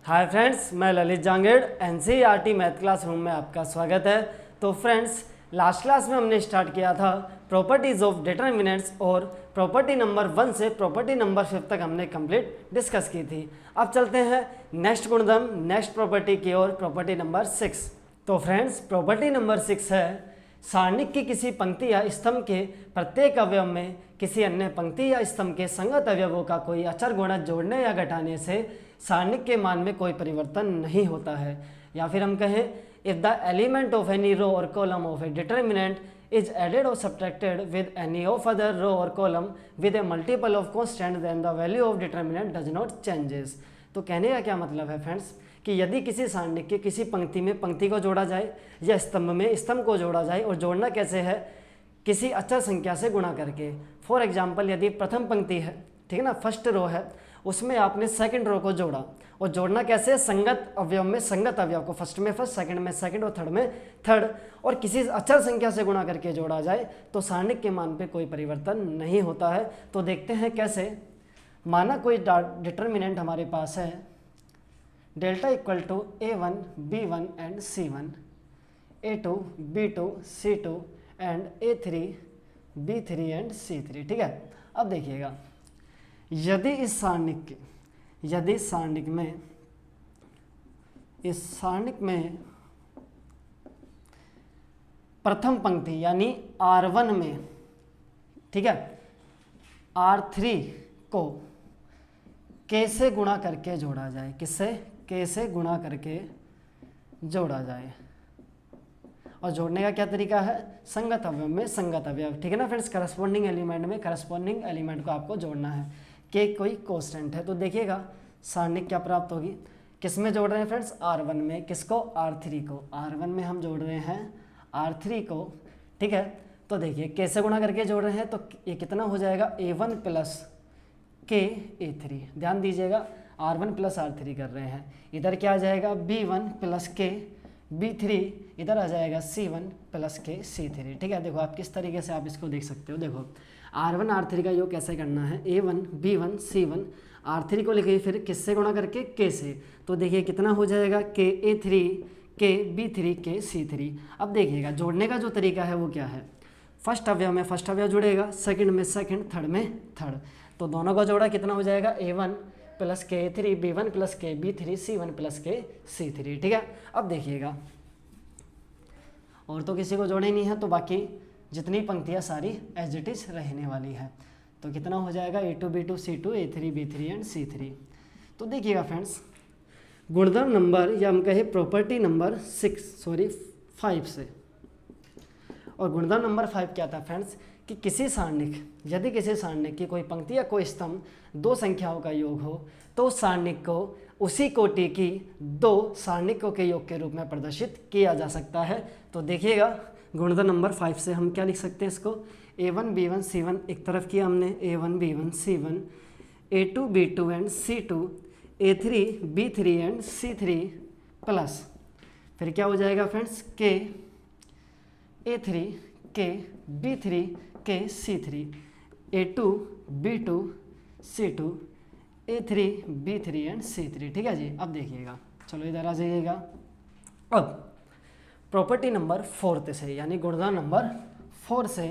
Hi friends, मैं Lalit Jangid NCERT math classroom में आपका स्वागत है। तो फ्रेंड्स, लास्ट क्लास में हमने स्टार्ट किया था प्रॉपर्टीज़ ऑफ डिटर्मिनेंट्स और प्रॉपर्टी नंबर 1 से प्रॉपर्टी नंबर 5 तक हमने कंप्लीट डिस्कस की थी। अब चलते हैं नेक्स्ट गुणधर्म, नेक्स्ट प्रॉपर्टी की ओर, प्रॉपर्टी नंबर 6। तो फ्रेंड्स, प्रॉपर्टी नंबर 6 है सारणिक की किसी पंक्ति या स्तंभ के प्रत्येक अवयव में किसी अन्य पंक्ति या स्तंभ के संगत अवयवों का कोई अचर गुणज जोड़ने या घटाने से सारणिक के मान में कोई परिवर्तन नहीं होता है। या फिर हम कहें, if the element of any row or column of a determinant is added or subtracted with any of other row or column with a multiple of constant then the value of determinant does not changes। तो कहने का क्या मतलब है friends, कि यदि किसी सारणिक के किसी पंक्ति में पंक्ति को जोड़ा जाए या स्तंभ में स्तंभ को जोड़ा जाए, और जोड़ना कैसे है, किसी अचर संख्या से गुणा करके। फॉर एग्जाम्पल, यदि प्रथम पंक्ति है, ठीक है ना, फर्स्ट रो है, उसमें आपने सेकंड रो को जोड़ा, और जोड़ना कैसे, संगत अवयव में संगत अवयव को फर्स्ट में फर्स्ट, सेकंड में सेकंड और थर्ड में थर्ड, और किसी अचर संख्या से गुणा करके जोड़ा जाए तो सारणिक के मान पे कोई परिवर्तन नहीं होता है। तो देखते हैं कैसे। माना कोई डिटर्मिनेंट हमारे पास है delta equal to A1 B1 and C1, A2 B2 C2 and A3 B3 and C3, ठीक है। अब देखिएगा, यदि इस सारणिक में प्रथम पंक्ति यानी R1 में, ठीक है, R3 को K से गुणा करके जोड़ा जाए, किससे, K से गुणा करके जोड़ा जाए, और जोड़ने का क्या तरीका है, संगत अवयव में संगत अवयव, ठीक है ना फ्रेंड्स। करस्पॉन्डिंग एलिमेंट में करस्पॉन्डिंग एलिमेंट को आपको जोड़ना है। के कोई कांस्टेंट है, तो देखिएगा सारणिक क्या प्राप्त होगी। किस में जोड़ रहे हैं फ्रेंड्स, R1 में। किसको, R3 को। R1 में हम जोड़ रहे हैं R3 को, ठीक है। तो देखिए, कैसे गुणा करके जोड़ रहे हैं, तो ये कितना हो जाएगा, A1 प्लस के A3। ध्यान दीजिएगा, R1 प्लस R3 कर रहे हैं। इधर क्या आ जाएगा, B1 प्लस के B3, इधर आ जाएगा C1 प्लस के C3, ठीक है। देखो आप किस तरीके से आप इसको देख सकते हो। देखो R1 R3 का योग कैसे करना है, A1 B1 C1, R3 को लिखिए फिर किससे गुणा करके, K से। तो देखिए कितना हो जाएगा, के A3 के B3 के C3। अब देखिएगा जोड़ने का जो तरीका है वो क्या है, फर्स्ट अवयव में फर्स्ट अवयव जुड़ेगा, सेकंड में सेकंड, थर्ड में थर्ड। तो दोनों का जोड़ा कितना हो जाएगा, A1 प्लस के A3 B1 प्लस के B3 C1 प्लस के C3, ठीक है। अब देखिएगा, और तो किसी को जोड़े नहीं है, तो बाकी जितनी पंक्तियाँ सारी एज इट इज रहने वाली है। तो कितना हो जाएगा, A2 B2 C2 A3 B3 and C3। तो देखिएगा फ्रेंड्स, गुणधर्म नंबर या हम कहें प्रॉपर्टी नंबर 5 से, और गुणधर्म नंबर 5 क्या था फ्रेंड्स, कि किसी सारणिक, यदि किसी सारणिक की कोई पंक्ति या कोई स्तंभ दो संख्याओं का योग हो, तो उस सारणिक को उसी कोटि की दो सारणिकों के योग के रूप में प्रदर्शित किया जा सकता है। तो देखिएगा, गुणधर्म नंबर 5 से हम क्या लिख सकते हैं इसको, A1 B1 C1 एक तरफ किया हमने, A1 B1 C1, A2 B2 and C2, A3 B3 and C3 plus, फिर क्या हो जाएगा friends, K A3 K B3 K C3, A2 B2 C2 A3 B3 and C3, ठीक है जी। अब देखिएगा, चलो इधर आ जाइएगा। अब प्रॉपर्टी नंबर 4 से, यानी गुणधर्म नंबर 4 से,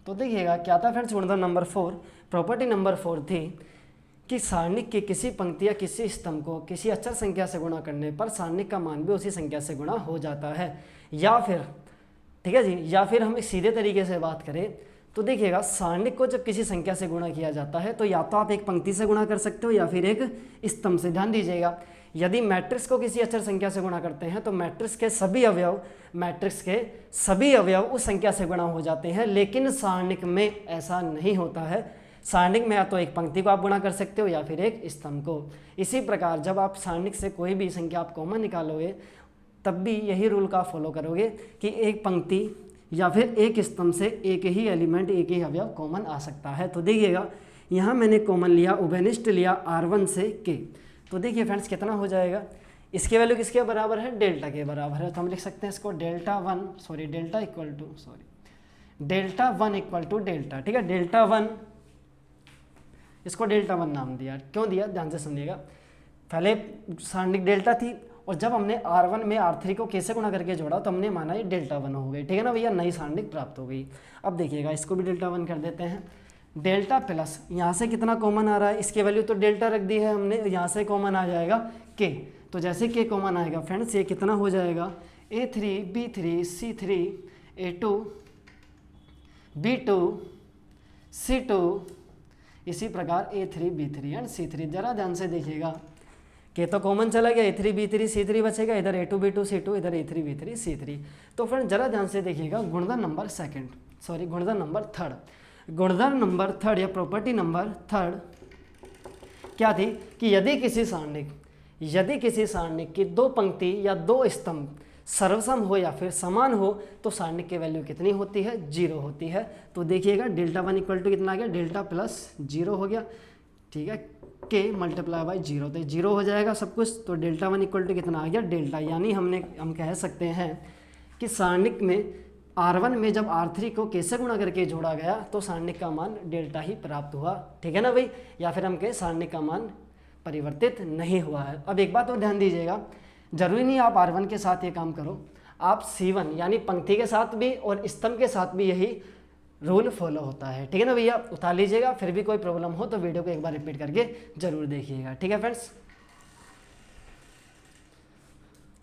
तो देखिएगा क्या था फ्रेंड्स, गुणधर्म नंबर 4, प्रॉपर्टी नंबर 4 थी कि सारणिक की किसी पंक्ति या किसी स्तंभ को किसी अचर संख्या से गुणा करने पर सारणिक का मान भी उसी संख्या से गुणा हो जाता है। या फिर, ठीक है जी, या फिर हम सीधे तरीके से बात करें तो देखिएगा, सारणिक को जब किसी संख्या से गुणा किया जाता है तो या तो आप एक पंक्ति से गुणा कर सकते हो या फिर एक स्तंभ से। ध्यान दीजिएगा, यदि मैट्रिक्स को किसी अचर संख्या से गुणा करते हैं तो मैट्रिक्स के सभी अवयव उस संख्या से गुणा हो जाते हैं, लेकिन सारणिक में ऐसा नहीं होता है। सारणिक में या तो एक पंक्ति को आप गुणा कर सकते हो या फिर एक स्तंभ को। इसी प्रकार जब आप सारणिक से कोई भी संख्या आप कॉमन निकालोगे, तब भी यही रूल का फॉलो करोगे कि एक पंक्ति या फिर एक स्तंभ से एक ही एलिमेंट, एक ही अवयव कॉमन आ सकता है। तो देखिएगा, यहाँ मैंने कॉमन लिया, उभयनिष्ठ लिया R1 से K। तो देखिए फ्रेंड्स कितना हो जाएगा, इसकी वैल्यू किसके बराबर है, डेल्टा के बराबर है। तो हम लिख सकते हैं इसको delta one equal to delta, ठीक है। डेल्टा 1 इसको डेल्टा वन नाम दिया। क्यों दिया, ध्यान से सुनिएगा। पहले सारणिक डेल्टा थी और जब हमने R1 में R3 को कैसे गुणा करके जोड़ा तो हमने माना ये डेल्टा वन हो गई, ठीक है ना भैया, नई सारणिक प्राप्त हो गई। अब देखिएगा इसको भी डेल्टा वन कर देते हैं। डेल्टा प्लस यहाँ से कितना कॉमन आ रहा है, इसकी वैल्यू तो डेल्टा रख दी है हमने, यहाँ से कॉमन आ जाएगा के, तो जैसे के कॉमन आएगा फ्रेंड्स ये कितना हो जाएगा A3 B3 C3 A2 B2 C2, इसी प्रकार A3 B3 एंड C3। जरा ध्यान से देखिएगा के तो कॉमन चला गया, A3 B3 C3 बचेगा, इधर A2 B2 C2, इधर A3 B3 C3। तो फ्रेंड जरा ध्यान से देखिएगा गुणधर्म नंबर सेकंड, सॉरी गुणधर्म नंबर थर्ड, गुणधर्म नंबर थर्ड या प्रॉपर्टी नंबर थर्ड क्या थी कि यदि किसी सारणिक की दो पंक्ति या दो स्तंभ सर्वसम हो या फिर समान हो तो सारणिक की वैल्यू कितनी होती है, 0 होती है। तो देखिएगा डेल्टा वन इक्वल टू कितना आ गया, डेल्टा प्लस 0 हो गया, ठीक है, के मल्टीप्लाई बाई 0, तो 0 हो जाएगा सब कुछ। तो डेल्टा वन इक्वल टू कितना आ गया, डेल्टा, यानी हम कह सकते हैं कि सारणिक में R1 में जब R3 को कैसे गुणा करके जोड़ा गया तो सारणिक का मान डेल्टा ही प्राप्त हुआ, ठीक है ना भाई, या फिर हम कहें सारणिक का मान परिवर्तित नहीं हुआ है। अब एक बात और ध्यान दीजिएगा, जरूरी नहीं आप R1 के साथ ये काम करो, आप C1 यानी पंक्ति के साथ भी और स्तंभ के साथ भी यही रूल फॉलो होता है, ठीक है ना भैया। उतार लीजिएगा, फिर भी कोई प्रॉब्लम हो तो वीडियो को एक बार रिपीट करके जरूर देखिएगा, ठीक है फ्रेंड्स।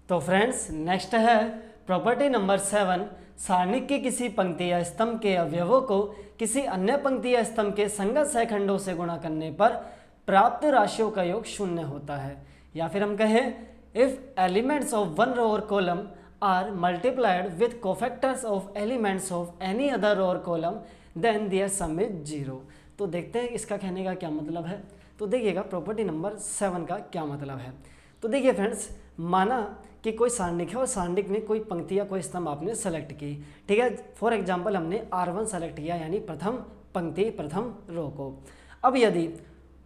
तो फ्रेंड्स नेक्स्ट है प्रॉपर्टी नंबर 7, सारणिक के किसी पंक्ति या स्तंभ के अवयवों को किसी अन्य पंक्ति या स्तंभ के संगत सहखंडों से गुणा करने पर प्राप्त राशियों का योग 0 होता है। या फिर हम कहें if elements of one row or column are multiplied with cofactors of elements of any other row or column then their sum is 0। तो देखते हैं इसका कहने का क्या मतलब है। तो देखिएगा प्रॉपर्टी नंबर 7 का क्या मतलब है। तो देखिए फ्रेंड्स, माना कि कोई सारणिक है और सारणिक में कोई पंक्ति या कोई स्तंभ आपने सेलेक्ट की, ठीक है, फॉर एग्जांपल हमने R1 सेलेक्ट किया यानी प्रथम पंक्ति प्रथम रो को। अब यदि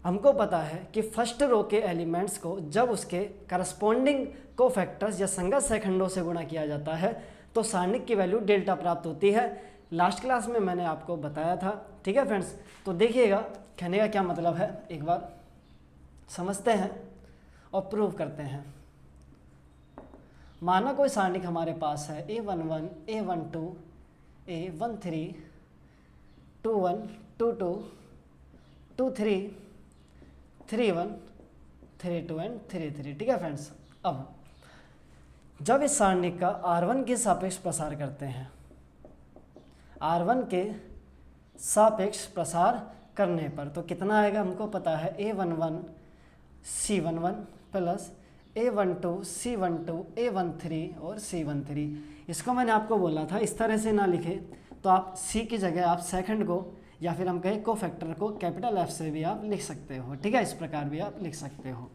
हमको पता है कि फर्स्ट रो के एलिमेंट्स को जब उसके करस्पॉन्डिंग कोफैक्टर्स या संगत सहखंडों से गुणा किया जाता है तो सारणिक की वैल्यू डेल्टा प्राप्त होती है। लास्ट क्लास में मैंने आपको बताया था, ठीक है फ्रेंड्स। तो देखिएगा कहने का क्या मतलब है, एक बार समझते हैं और प्रूव करते हैं। माना कोई सारणिक हमारे पास है A11 A12 A13 21 22 23 31 32 एंड 33, ठीक है फ्रेंड्स। अब जब इस सारणिक का R1 के सापेक्ष प्रसार करते हैं, R1 के सापेक्ष प्रसार करने पर तो कितना आएगा हमको पता है, A11 C11 plus A12 C12 A13 और C13। इसको मैंने आपको बोला था इस तरह से ना लिखे तो आप C की जगह आप सेकंड को या फिर हम कहें कोफैक्टर को कैपिटल F से भी आप लिख सकते हो, ठीक है, इस प्रकार भी आप लिख सकते हो।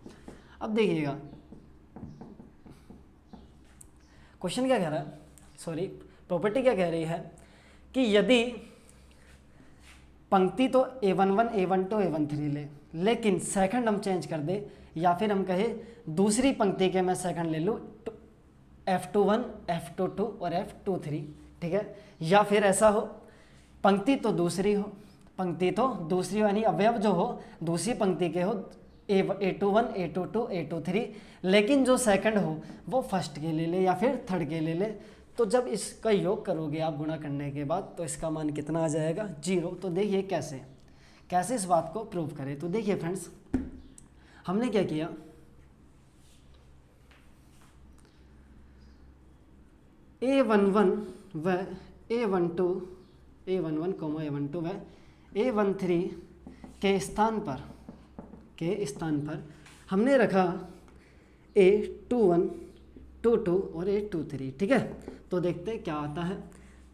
अब देखिएगा क्वेश्चन क्या कह रहा है, सॉरी प्रॉपर्टी क्या कह रही है कि यदि पंक्ति तो A11 A12 A13 ले, लेकिन सेकंड हम चेंज कर दे, या फिर हम कहे दूसरी पंक्ति के मैं सेकंड ले लूँ F21 F22 और F23, ठीक है, या फिर ऐसा हो पंक्ति तो दूसरी यानी अवयव जो हो दूसरी पंक्ति के हो A21 A22 A23, लेकिन जो सेकंड हो वो फर्स्ट के ले ले या फिर थर्ड के ले ले, तो जब इसका योग करोगे आप गुणा करने के बाद तो इसका मान कितना आ जाएगा, 0। तो देखिए कैसे इस बात को प्रूव करें। तो देखिए फ्रेंड्स, हमने क्या किया, A11 व A12 A11 कॉमा A12 व A13 के स्थान पर हमने रखा A21 22 और A23, ठीक है। तो देखते हैं क्या आता है।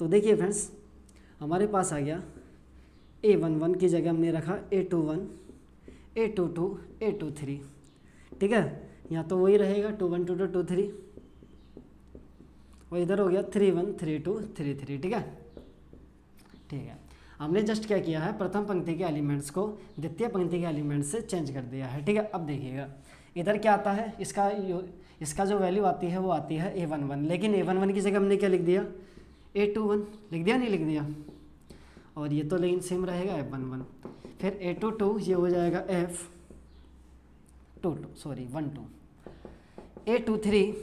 तो देखिए फ्रेंड्स, हमारे पास आ गया A11 की जगह हमने रखा A21 A22 A23, ठीक है, यहाँ तो वही रहेगा 21 22 23 और इधर हो गया 31 32 33, ठीक है। हमने जस्ट क्या किया है, प्रथम पंक्ति के एलिमेंट्स को द्वितीय पंक्ति के एलिमेंट्स से चेंज कर दिया है, ठीक है। अब देखिएगा इधर क्या आता है, इसका जो वैल्यू आती है वो आती है A11, लेकिन A11 की जगह हमने क्या लिख दिया, A21 लिख दिया, नहीं लिख दिया। और ये तो लेकिन सेम रहेगा F11। फिर A22 ये हो जाएगा F22 सॉरी 12। A23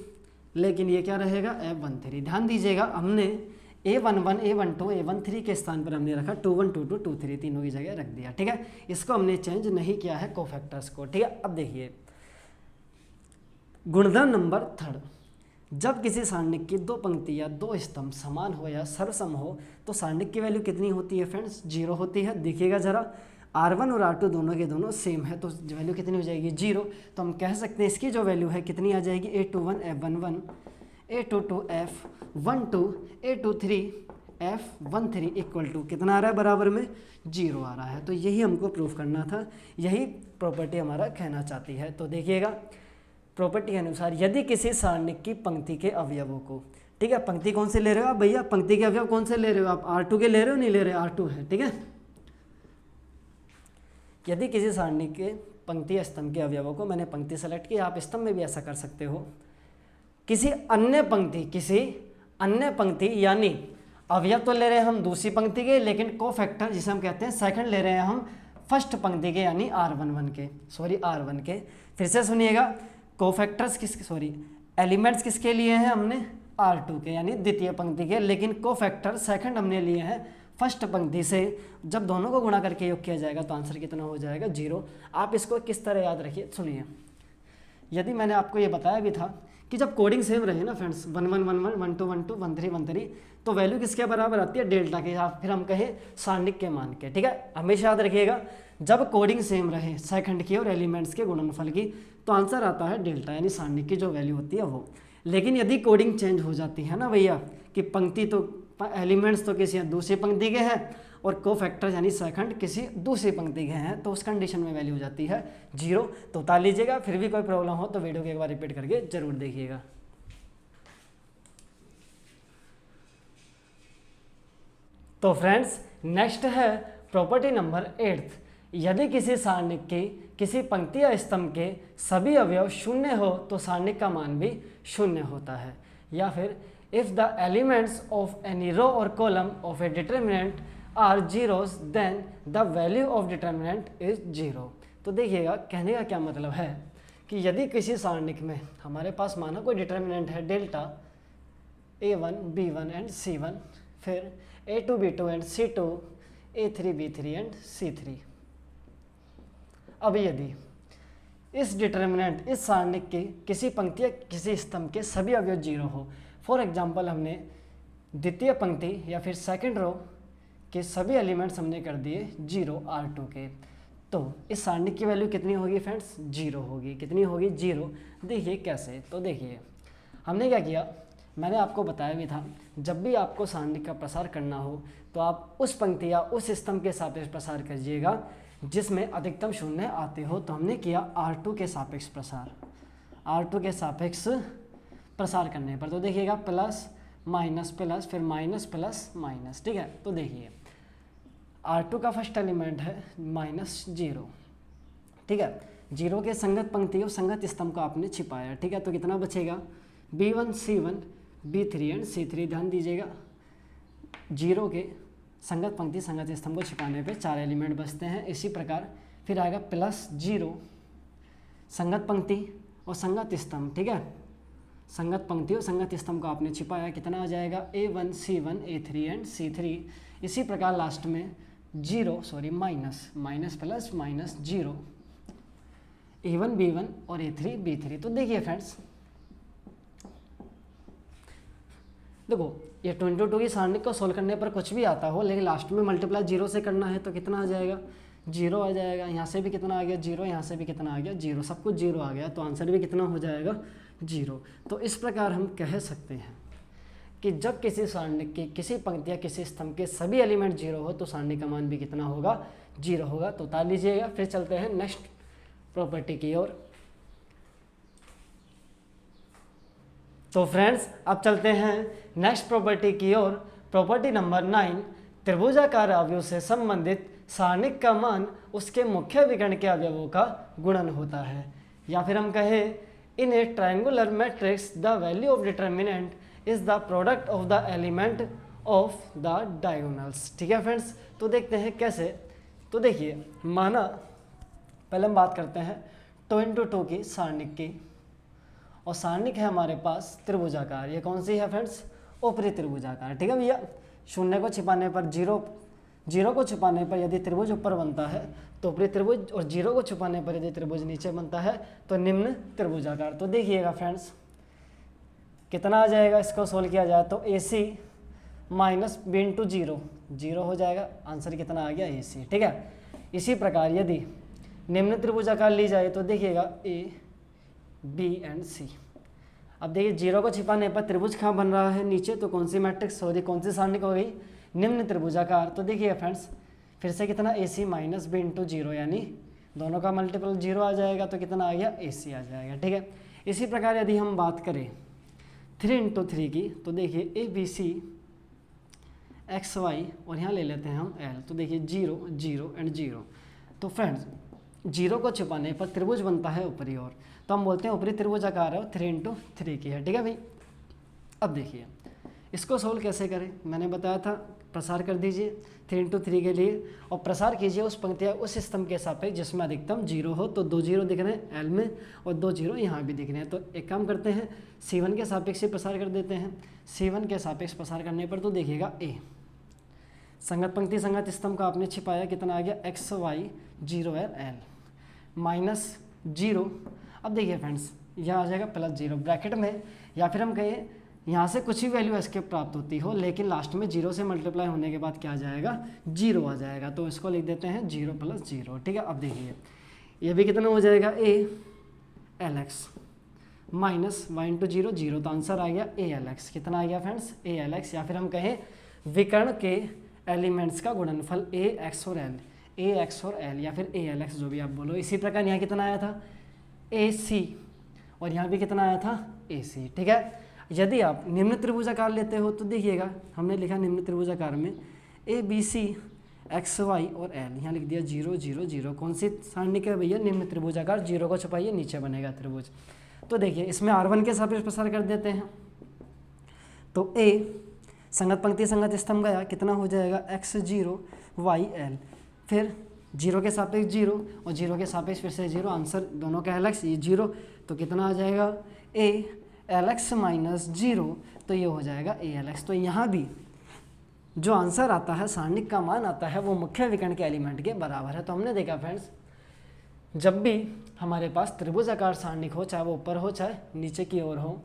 लेकिन ये क्या रहेगा F13। ध्यान दीजिएगा हमने A11, A12, A13 के स्थान पर हमने रखा 21, 22, 23 तीनों की जगह रख दिया। ठीक है, इसको हमने चेंज नहीं किया है कोफैक्टर्स को। ठीक है, अब देखिए गुणधर्म नंबर 3, जब किसी सारणिक की दो पंक्ति या दो स्तंभ समान हो या सर्वसम हो तो सारणिक की वैल्यू कितनी होती है फ्रेंड्स? 0 होती है। देखिएगा जरा, R1 और R2 दोनों के दोनों सेम है तो वैल्यू कितनी हो जाएगी? 0। तो हम कह सकते हैं इसकी जो वैल्यू है कितनी आ जाएगी? A21 F11, A22 F12, A23 F13 equal to कितना आ रहा है? बराबर में 0 आ रहा है। तो यही हमको प्रूफ करना था, यही प्रॉपर्टी हमारा कहना चाहती है। तो देखिएगा प्रॉपर्टी के अनुसार यदि किसी सारणिक की पंक्ति के अवयवों को, ठीक है, पंक्ति कौन से ले रहे हो आप भैया? पंक्ति के अवयव कौन से ले रहे हो आप? R2 के ले रहे हो? नहीं ले रहे, R2 है। ठीक है, यदि किसी सारणिक के पंक्ति या स्तंभ के अवयवों को, मैंने पंक्ति सेलेक्ट की, आप स्तंभ में भी ऐसा कर सकते हो, किसी अन्य पंक्ति यानी अवयव तो ले रहे हैं हम दूसरी पंक्ति के, लेकिन कोफैक्टर जिसे हम कहते हैं सेकंड ले रहे हैं हम फर्स्ट पंक्ति के यानी R1 के। फिर से सुनिएगा, कोफैक्टर्स एलिमेंट्स किसके लिए हैं? हमने R2 के यानी द्वितीय पंक्ति के, लेकिन कोफैक्टर सेकंड हमने लिए हैं फर्स्ट पंक्ति से। जब दोनों को गुणा करके योग किया जाएगा तो आंसर कितना हो जाएगा? 0। आप इसको किस तरह याद रखिए, सुनिए। यदि मैंने आपको ये बताया भी था कि जब कोडिंग सेम रहे ना फ्रेंड्स, 1 1 1 1 1 2 1 2 1 3 1 3, तो वैल्यू किसके बराबर आती है? डेल्टा के, या फिर हम कहें सारणिक के मान के। ठीक है, हमेशा याद रखिएगा, जब कोडिंग सेम रहे सेकंड की और एलिमेंट्स के गुणनफल की, तो आंसर आता है डेल्टा, यानी सारणिक की जो वैल्यू होती है वो। लेकिन यदि कोडिंग चेंज हो जाती है ना भैया, कि पंक्ति तो एलिमेंट्स तो किसी दूसरी पंक्ति के हैं और कोफैक्टर यानी सेकंड किसी दूसरी पंक्ति के हैं, तो उस कंडीशन में वैल्यू हो जाती है 0। तो उतार लीजिएगा। फिर भी कोई प्रॉब्लम हो तो वीडियो को एक बार रिपीट करके जरूर देखिएगा। तो फ्रेंड्स नेक्स्ट है प्रॉपर्टी नंबर 8, यदि किसी सारणिक की किसी पंक्ति या स्तंभ के सभी अवयव 0 हो तो सारणिक का मान भी 0 होता है। या फिर if the elements of any row or column of a determinant are zeros then the value of determinant is 0। तो देखिएगा कहने का क्या मतलब है कि यदि किसी सारणिक में हमारे पास माना कोई डिटर्मिनेंट है delta A1 B1 and C1, फिर A2 B2 and C2, A3 B3 and C3। अब यदि इस डिटर्मिनेंट इस सारणिक की किसी पंक्ति या किसी स्तंभ के सभी अवयव 0 हो, फॉर एग्जांपल हमने द्वितीय पंक्ति या फिर सेकंड रो के सभी एलिमेंट्स हमने कर दिए 0 R2 के, तो इस सारणिक की वैल्यू कितनी होगी फ्रेंड्स? 0 होगी। कितनी होगी? 0। देखिए कैसे, तो देखिए हमने क्या किया, मैंने आपको बताया भी था, जब भी आपको सारणिक का प्रसार करना हो तो आप उस पंक्ति या उस स्तंभ के सापेक्ष प्रसार कीजिएगा जिसमें अधिकतम 0 आते हो। तो हमने किया R2 के सापेक्ष प्रसार, R2 के सापेक्ष प्रसार करने पर तो देखिएगा प्लस माइनस प्लस फिर माइनस प्लस माइनस। ठीक है, तो देखिए R2 का फर्स्ट एलिमेंट है -0। ठीक है, 0 के संगत पंक्ति और संगत स्तंभ को आपने छिपाया। ठीक है, तो कितना बचेगा? B1 C1 B3 and C3। ध्यान दीजिएगा, 0 के संगत पंक्ति संगत स्तंभ को छिपाने पे 4 एलिमेंट बचते हैं। इसी प्रकार फिर आएगा +0 संगत पंक्ति और संगत स्तंभ। ठीक है, संगत पंक्ति और संगत स्तंभ को आपने छिपाया, कितना आ जाएगा? A1 C1 A3 and C3। इसी प्रकार लास्ट में minus plus minus 0 A1 B1 और A3 B3। तो देखिए फ्रेंड्स, देखो ये 22 की सारणिक को सोल्व करने पर कुछ भी आता हो, लेकिन लास्ट में मल्टीप्लाई 0 से करना है तो कितना आ जाएगा? 0 आ जाएगा। यहाँ से भी कितना आ गया? 0। यहाँ से भी कितना आ गया? 0। सब कुछ 0 आ गया, तो आंसर भी कितना हो जाएगा? 0। तो इस प्रकार हम कह सकते हैं कि जब किसी सारणिक की किसी पंक्ति या किसी स्तंभ के सभी एलिमेंट 0 हो तो सारणिक का मान भी कितना होगा? 0 होगा। तो उतार लीजिएगा। फिर चलते हैं नेक्स्ट प्रॉपर्टी की ओर। तो फ्रेंड्स अब चलते हैं नेक्स्ट प्रॉपर्टी की ओर। प्रॉपर्टी नंबर 9, त्रिभुजाकार अवयव से संबंधित सारणिक का मान उसके मुख्य विकर्ण के अवयवों का गुणन होता है। या फिर हम कहें in a triangular matrix the value of determinant is the product of the element of the diagonals. ठीक है फ्रेंड्स, तो देखते हैं कैसे। तो देखिए, माना पहले हम बात करते हैं 2 × 2 की सारणिक की, और सारणिक है हमारे पास त्रिभुजाकार। ये कौन सी है फ्रेंड्स? ऊपरी त्रिभुजाकार। ठीक है भैया, शून्य को छिपाने पर जीरो को छिपाने पर यदि त्रिभुज ऊपर बनता है तो ऊपरी त्रिभुज, और जीरो को छिपाने पर यदि त्रिभुज नीचे बनता है तो निम्न त्रिभुजाकार। तो देखिएगा फ्रेंड्स कितना आ जाएगा, इसको सोल्व किया जाए तो AC माइनस B × 0 जीरो हो जाएगा, आंसर कितना आ गया AC। ठीक है, इसी प्रकार यदि निम्न त्रिभुजाकार ली जाए तो देखिएगा A B एंड C। अब देखिए जीरो को छिपाने पर त्रिभुज कहाँ बन रहा है? नीचे। तो कौन सी मैट्रिक्स, सॉरी कौन सी सारणिक हो गई? निम्न त्रिभुजाकार। तो देखिए फ्रेंड्स फिर से कितना AC माइनस B × 0, यानी दोनों का मल्टीपल 0 आ जाएगा तो कितना आ गया? AC आ जाएगा। ठीक है, इसी प्रकार यदि हम बात करें 3 × 3 की, तो देखिए ABC XY और यहाँ ले लेते हैं हम L। तो देखिए 0 0 एंड 0। तो फ्रेंड्स जीरो को छिपाने पर त्रिभुज बनता है ऊपरी ओर, तो हम बोलते हैं ऊपरी त्रिभुजाकार है 3 × 3 की है। ठीक है भाई, अब देखिए इसको सोल्व कैसे करें, मैंने बताया था प्रसार कर दीजिए 3 × 3 के लिए, और प्रसार कीजिए उस पंक्ति या उस स्तंभ के सापेक्ष जिसमें अधिकतम 0 हो। तो 2 0 दिख रहे हैं L में और 2 0 यहाँ भी दिख रहे हैं। तो एक काम करते हैं, C1 के सापेक्ष से प्रसार कर देते हैं। C1 के सापेक्ष प्रसार करने पर तो देखिएगा A संगत पंक्ति संगत स्तंभ का आपने छिपाया, कितना आ गया? XY 0 L minus 0। अब देखिए फ्रेंड्स यहाँ आ जाएगा +0 ब्रैकेट में, या फिर हम कहें यहाँ से कुछ भी वैल्यू एस्केप प्राप्त होती हो, लेकिन लास्ट में 0 से मल्टीप्लाई होने के बाद क्या आ जाएगा? 0 आ जाएगा। तो इसको लिख देते हैं 0 + 0। ठीक है, अब देखिए ये भी कितना हो जाएगा? A LX minus Y × 0 0। तो आंसर आ गया A LX। कितना आ गया फ्रेंड्स? A LX। या फिर हम कहें विकर्ण के एलिमेंट्स का गुणनफल AX और L, AX और L, या फिर ALX जो भी आप बोलो। इसी प्रकार यहाँ कितना आया था? AC, और यहाँ भी कितना आया था? AC। ठीक है, यदि आप निम्न त्रिभुजाकार लेते हो तो देखिएगा हमने लिखा निम्न त्रिभुजाकार में ABC XY और L, यहाँ लिख दिया 0 0 0। कौन सी सारणिक है भैया? निम्न त्रिभुजाकार। जीरो को छुपाइए, नीचे बनेगा त्रिभुज। तो देखिए इसमें R1 के सापेक्ष प्रसार कर देते हैं, तो A संगत पंक्ति संगत स्तंभ गया, कितना हो जाएगा? X0 Y L, फिर 0 के सापेक्ष 0 और 0 के सापेक्ष फिर से 0, आंसर दोनों का LX ये 0। तो कितना आ जाएगा? A LX minus 0। तो ये हो जाएगा A LX। तो यहाँ भी जो आंसर आता है, सारणिक का मान आता है, वो मुख्य विकर्ण के एलिमेंट के बराबर है। तो हमने देखा फ्रेंड्स जब भी हमारे पास त्रिभुजाकार सारणिक हो, चाहे वो ऊपर हो चाहे नीचे की ओर हो,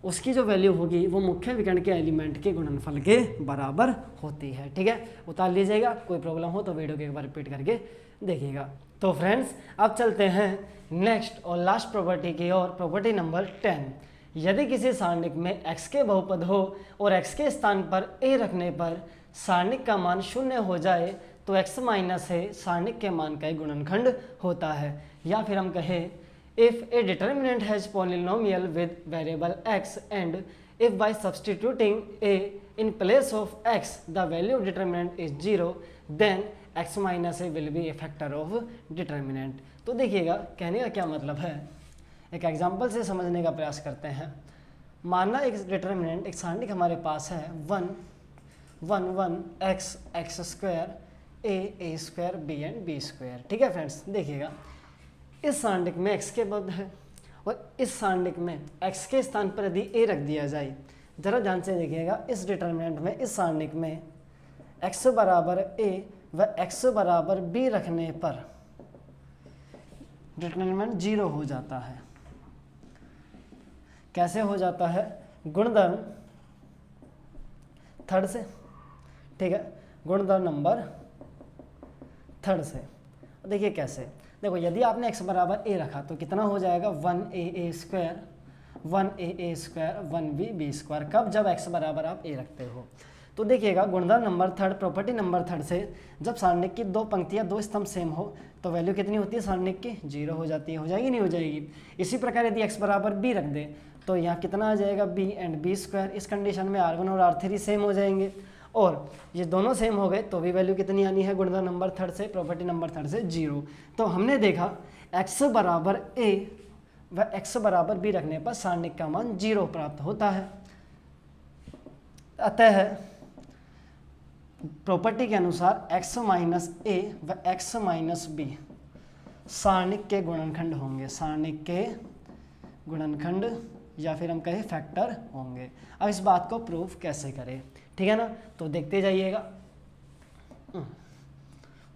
उसकी जो वैल्यू होगी वो मुख्य विकर्ण के एलिमेंट के गुणनफल के बराबर होती है। ठीक है, उतार लीजिएगा, कोई प्रॉब्लम हो तो वीडियो को एक बार रिपीट करके देखिएगा। तो फ्रेंड्स अब चलते हैं नेक्स्ट और लास्ट प्रॉपर्टी की ओर, प्रॉपर्टी नंबर 10। यदि किसी सारणिक में x के बहुपद हो और x के स्थान पर a रखने पर सारणिक का मान 0 हो जाए तो x माइनस a सारणिक के मान का एक गुणनखंड होता है। या फिर हम कहें if a determinant has polynomial with variable x and if by substituting a in place of x the value of determinant is 0 then x minus a will be a factor of determinant। तो देखिएगा कहने का क्या मतलब है, एक example से समझने का प्रयास करते हैं। मानना एक डिटर्मिनेंट, एक सारणिक हमारे पास है 1 1 1 x x square a square b and b square. ठीक है फ्रेंड्स, देखिएगा इस सारणिक में x के पद है और इस सारणिक में x के स्थान पर यदि a रख दिया जाए, जरा ध्यान से देखिएगा इस डिटर्मिनेंट में, इस सारणिक में x बराबर a व x बराबर b रखने पर डिटर्मिनेंट 0 हो जाता है। कैसे हो जाता है? गुणधर्म थर्ड से। ठीक है, गुणधर्म नंबर थर्ड से। देखिए कैसे, देखो यदि आपने x बराबर a रखा तो कितना हो जाएगा? 1a square 1a square 1b square. कब? जब x बराबर आप a रखते हो। तो देखिएगा गुणधर्म number third, property number third से जब सारणिक की दो पंक्तियां दो स्तंभ सेम हो तो वैल्यू कितनी होती है सारणिक की? 0 हो जाती है। हो जाएगी नहीं हो जाएगी? इसी प्रकार यदि x बराबर b रख दे तो यहाँ कितना आ जाएगा? b and b square. इस कंडीशन में R1 और R3 सेम हो जाएंगे और ये दोनों सेम हो गए तो भी वैल्यू कितनी आनी है गुणधर्म नंबर थर्ड से, प्रॉपर्टी नंबर थर्ड से? 0। तो हमने देखा x बराबर a व x बराबर b रखने पर सारणिक का मान 0 प्राप्त होता है। अतः प्रॉपर्टी के अनुसार x माइनस ए व x माइनस बी सारणिक के गुणनखंड होंगे, सारणिक के गुणनखंड या फिर हम कहें फैक्टर होंगे। अब इस बात को प्रूफ कैसे करें, ठीक है ना, तो देखते जाइएगा।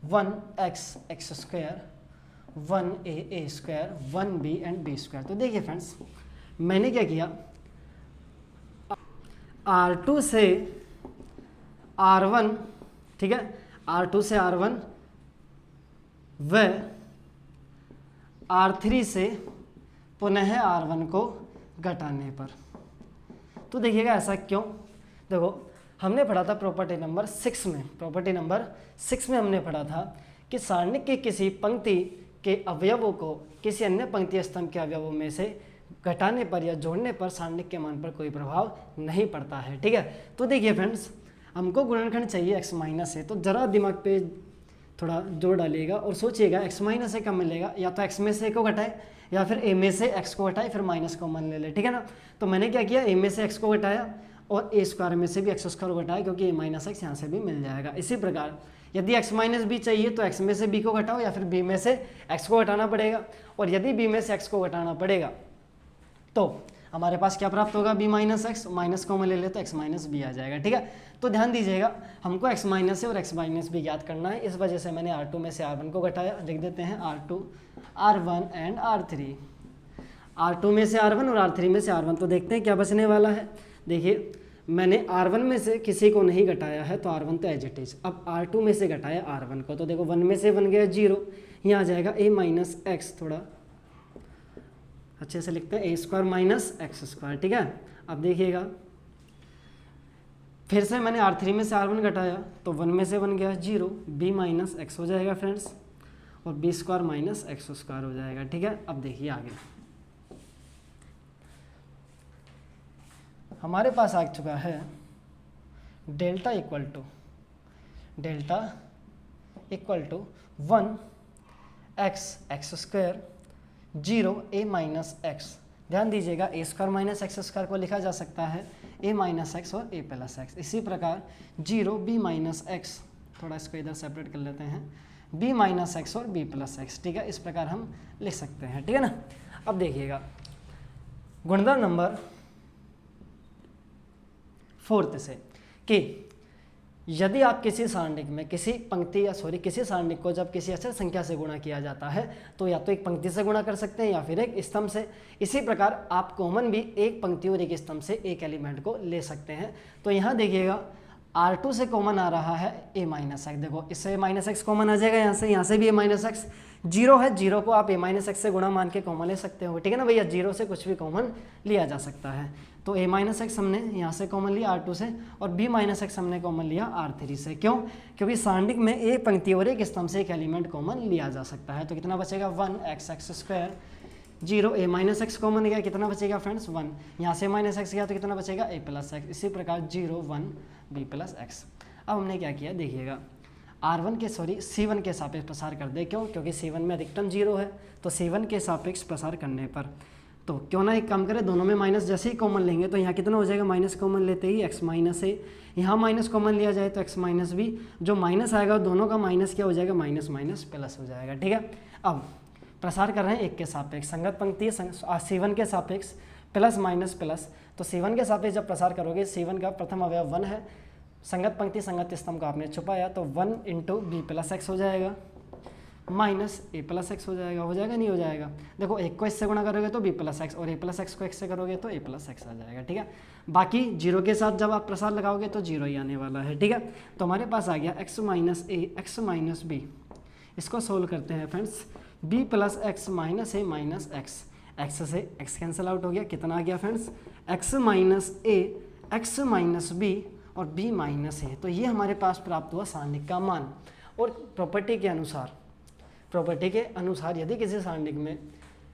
1x x square 1a a square 1b and b square. तो देखिए फ्रेंड्स, मैंने क्या किया, R2 से R1, ठीक है, R2 से R1 व R3 से पुनः R1 को घटाने पर। तो देखिएगा ऐसा क्यों, देखो हमने पढ़ा था प्रॉपर्टी नंबर 6 में, प्रॉपर्टी नंबर 6 में हमने पढ़ा था कि सारणिक के किसी पंक्ति के अवयवों को किसी अन्य पंक्ति स्तंभ के अवयवों में से घटाने पर या जोड़ने पर सारणिक के मान पर कोई प्रभाव नहीं पड़ता है, ठीक है। तो देखिए फ्रेंड्स, हमको गुणनखंड चाहिए x माइनस ए, तो जरा दिमाग पे थोड़ा जोर डालिएगा और सोचिएगा x माइनस ए कब मिलेगा, या तो x में से a को घटाए या फिर a में से x को घटाए फिर माइनस कॉमन ले ले, ठीक है ना। तो मैंने क्या किया, a में से x को घटाया और a स्क्वायर में से भी x स्क्वायर घटाया, क्योंकि a माइनस एक्स यहाँ से भी मिल जाएगा। इसी प्रकार यदि x माइनस बी चाहिए तो x में से b को घटाओ या फिर b में से x को घटाना पड़ेगा, और यदि b में से x को घटाना पड़ेगा तो हमारे पास क्या प्राप्त होगा, b minus x, minus common ले ले तो x माइनस बी आ जाएगा, ठीक है। तो ध्यान दीजिएगा, हमको x माइनस ए और x माइनस बी ज्ञात करना है, इस वजह से मैंने R2 में से R1 को घटाया। लिख देते हैं R2 R1 and R3, R2 में से R1 और R3 में से R1। तो देखते हैं क्या बचने वाला है। देखिए, मैंने R1 में से किसी को नहीं घटाया है तो R1 तो एज इट इज। अब R2 में से घटाया R1 को, तो देखो 1 में से बन गया 0, यहाँ आ जाएगा a माइनस एक्स, थोड़ा अच्छे से लिखते हैं a square minus x square, ठीक है। अब देखिएगा, फिर से मैंने R3 में से R1 घटाया तो 1 में से बन गया 0, b माइनस एक्स हो जाएगा फ्रेंड्स, और b square minus x square हो जाएगा, ठीक है। अब देखिए आगे हमारे पास आ चुका है delta equal to 1 x square 0 a minus x. ध्यान दीजिएगा, a square minus x square को लिखा जा सकता है a माइनस एक्स और a प्लस एक्स। इसी प्रकार 0 b माइनस एक्स, थोड़ा इसको इधर सेपरेट कर लेते हैं, b माइनस एक्स और b प्लस एक्स, ठीक है। इस प्रकार हम लिख सकते हैं, ठीक है ना। अब देखिएगा गुणनखंड नंबर 4 से कि यदि आप किसी सारणिक में किसी सारणिक को जब किसी अचर संख्या से गुणा किया जाता है तो या तो एक पंक्ति से गुणा कर सकते हैं या फिर एक स्तंभ से। इसी प्रकार आप कॉमन भी एक पंक्ति और एक स्तंभ से एक एलिमेंट को ले सकते हैं। तो यहाँ देखिएगा, R2 से कॉमन आ रहा है a माइनस एक्स, देखो इससे माइनस एक्स कॉमन आ जाएगा, यहाँ से भी a माइनस एक्स। 0 है, 0 को आप a माइनस एक्स से गुणा मान के कॉमन ले सकते हो, ठीक है ना भैया। 0 से कुछ भी कॉमन लिया जा सकता है। तो a माइनस एक्स हमने यहाँ से कॉमन लिया R2 से, और b माइनस एक्स हमने कॉमन लिया R3 से। क्यों? क्योंकि सारणिक में एक पंक्ति और एक स्तंभ से एक एलिमेंट कॉमन लिया जा सकता है। तो कितना बचेगा, 1 x square 0 a minus x common गया, कितना बचेगा फ्रेंड्स 1, यहाँ से माइनस एक्स गया तो कितना बचेगा a प्लस एक्स। इसी प्रकार 0 1 b प्लस एक्स। अब हमने क्या किया, देखिएगा C1 के सापेक्ष प्रसार कर दे। क्यों? क्योंकि C1 में अधिकतम 0 है, तो C1 के सापेक्ष प्रसार करने पर तो क्यों ना एक काम करें, दोनों में माइनस जैसे ही कॉमन लेंगे तो यहाँ कितना हो जाएगा, माइनस कॉमन लेते ही x माइनस ए, यहाँ माइनस कॉमन लिया जाए तो x माइनस बी, जो माइनस आएगा दोनों का माइनस क्या हो जाएगा, माइनस माइनस प्लस हो जाएगा, ठीक है। अब प्रसार कर रहे हैं एक के सापेक्ष, संगत पंक्ति C1 के सापेक्ष प्लस माइनस प्लस। तो C1 के सापेक्ष जब प्रसार करोगे, C1 का प्रथम अवयव 1 है, संगत पंक्ति संगत स्तंभ को आपने छुपाया तो 1 इंटू बी प्लस एक्स हो जाएगा माइनस ए प्लस एक्स हो जाएगा नहीं हो जाएगा। देखो एक को इससे गुणा करोगे तो बी प्लस एक्स, और ए प्लस एक्स को एक्स से करोगे तो ए प्लस एक्स आ जाएगा, ठीक है। बाकी 0 के साथ जब आप प्रसार लगाओगे तो 0 ही आने वाला है, ठीक है। तो हमारे पास आ गया x minus a x minus b. इसको सोल्व करते हैं friends, b plus x minus a minus x, x से x कैंसिल आउट हो गया, कितना आ गया friends, x minus a x minus b और b माइनस ए। तो ये हमारे पास प्राप्त हुआ सारणिक का मान। और प्रॉपर्टी के अनुसार यदि किसी सारणिक में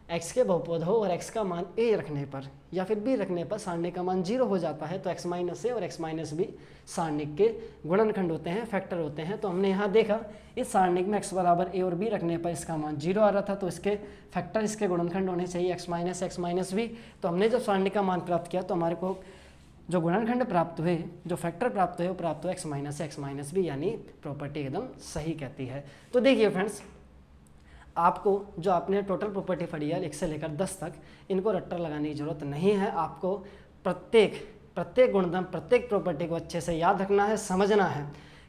x के बहुपद हो और x का मान a रखने पर या फिर b रखने पर सारणिक का मान 0 हो जाता है तो x माइनस ए और x माइनस बी सारणिक के गुणनखंड होते हैं, फैक्टर होते हैं। तो हमने यहाँ देखा इस सारणिक में x बराबर a और b रखने पर इसका मान 0 आ रहा था, तो इसके फैक्टर इसके गुणनखंड होने चाहिए x माइनस बी। तो हमने जब सारणिक का मान प्राप्त किया तो हमारे को जो गुणनखंड प्राप्त हुए, जो फैक्टर प्राप्त हुए वो प्राप्त हुआ x माइनस बी, यानी प्रॉपर्टी एकदम सही कहती है। तो देखिए फ्रेंड्स, आपको जो आपने टोटल प्रॉपर्टी पढ़ी है 1 से लेकर 10 तक, इनको रट्टा लगाने की जरूरत नहीं है। आपको प्रत्येक गुणधर्म, प्रत्येक प्रॉपर्टी को अच्छे से याद रखना है, समझना है,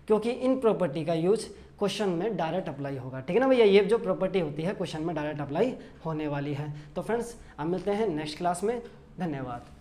क्योंकि इन प्रॉपर्टी का यूज क्वेश्चन में डायरेक्ट अप्लाई होगा। ठीक है ना भैया, ये जो प्रॉपर्टी होती है क्वेश्चन में डायरेक्ट अप्लाई होने वाली है। तो फ्रेंड्स, अब मिलते हैं नेक्स्ट क्लास में। धन्यवाद।